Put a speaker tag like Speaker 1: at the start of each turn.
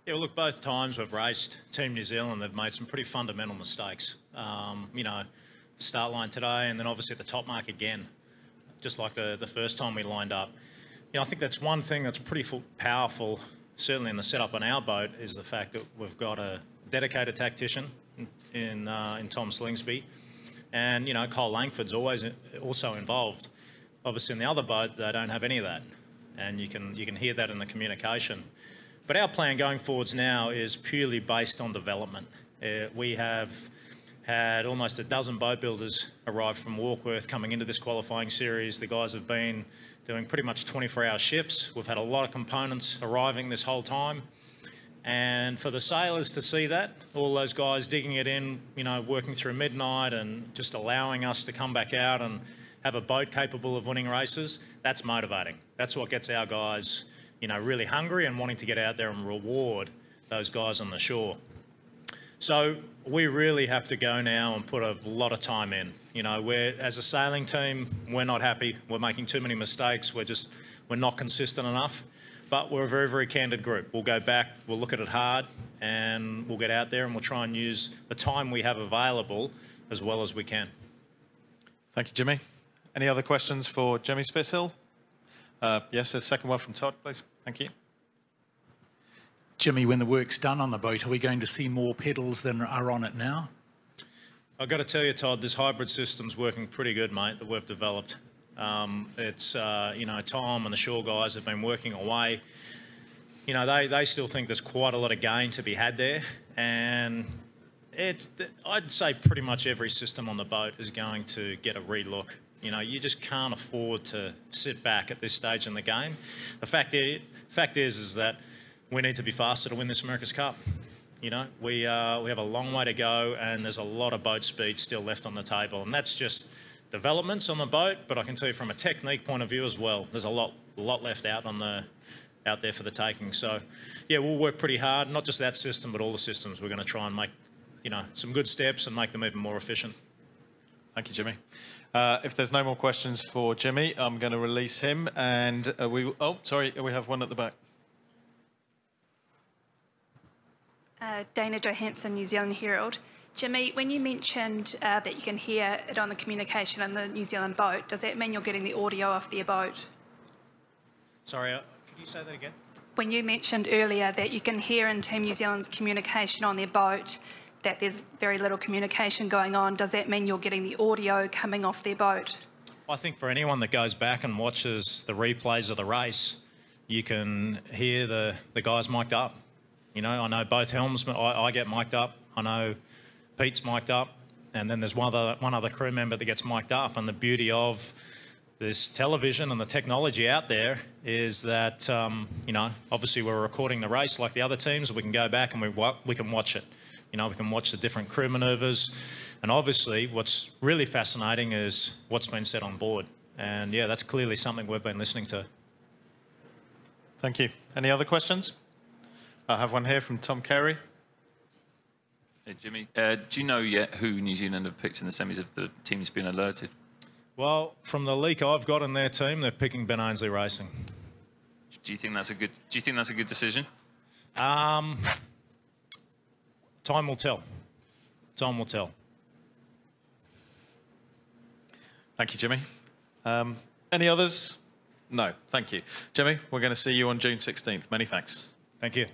Speaker 1: Yeah, well, look, both times we've raced Team New Zealand, they've made some pretty fundamental mistakes. You know, the start line today and then obviously at the top mark again, just like the first time we lined up. You know, I think that's one thing that's pretty powerful, certainly in the setup on our boat, is the fact that we've got a dedicated tactician in Tom Slingsby. And, you know, Cole Langford's always also involved. Obviously in the other boat, they don't have any of that. And you can hear that in the communication. But our plan going forwards now is purely based on development. We have had almost a dozen boat builders arrive from Warkworth coming into this qualifying series. The guys have been doing pretty much 24-hour shifts. We've had a lot of components arriving this whole time. And for the sailors to see that, all those guys digging it in, you know, working through midnight and just allowing us to come back out and have a boat capable of winning races, that's motivating. That's what gets our guys, you know, really hungry and wanting to get out there and reward those guys on the shore. So we really have to go now and put a lot of time in. You know, as a sailing team, we're not happy. We're making too many mistakes. We're not consistent enough. But we're a very, very candid group. We'll go back, we'll look at it hard, and we'll get out there and we'll try and use the time we have available as well as we can.
Speaker 2: Thank you, Jimmy. Any other questions for Jimmy Spithill? Yes, a second one from Todd, please. Thank you.
Speaker 3: Jimmy, when the work's done on the boat, are we going to see more pedals than are on it now?
Speaker 1: I've got to tell you, Todd, this hybrid system's working pretty good, mate, that we've developed. You know, Tom and the shore guys have been working away. You know, they still think there's quite a lot of gain to be had there. And I'd say pretty much every system on the boat is going to get a relook. You know, you just can't afford to sit back at this stage in the game. The fact is that we need to be faster to win this America's Cup. You know, we have a long way to go and there's a lot of boat speed still left on the table. And that's just developments on the boat, but I can tell you from a technique point of view as well, there's a lot left out there for the taking. So, yeah, we'll work pretty hard, not just that system, but all the systems. We're going to try and make, you know, some good steps and make them even more efficient.
Speaker 2: Thank you, Jimmy. If there's no more questions for Jimmy, I'm going to release him. And oh, sorry, we have one at the back.
Speaker 4: Dana Johansson, New Zealand Herald. Jimmy, when you mentioned that you can hear it on the communication on the New Zealand boat, does that mean you're getting the audio off their boat?
Speaker 1: Sorry, could you say that again?
Speaker 4: When you mentioned earlier that you can hear in Team New Zealand's communication on their boat that there's very little communication going on, does that mean you're getting the audio coming off their boat?
Speaker 1: I think for anyone that goes back and watches the replays of the race, you can hear the guys mic'd up. You know, I know both helmsmen, I get mic'd up. I know Pete's mic'd up, and then there's one other crew member that gets mic'd up. And the beauty of this television and the technology out there is that, you know, obviously we're recording the race like the other teams. We can go back and we can watch it. You know, we can watch the different crew manoeuvres. And obviously what's really fascinating is what's been said on board. And yeah, that's clearly something we've been listening to.
Speaker 2: Thank you. Any other questions? I have one here from Tom Carey.
Speaker 5: Hey, Jimmy, do you know yet who New Zealand have picked in the semis of the team that's been alerted?
Speaker 1: Well, from the leak I've got in their team, they're picking Ben Ainslie Racing.
Speaker 5: Do you think that's a good decision?
Speaker 1: Time will tell. Time will tell.
Speaker 2: Thank you, Jimmy. Any others? No, thank you. Jimmy, we're going to see you on June 16th. Many thanks.
Speaker 1: Thank you.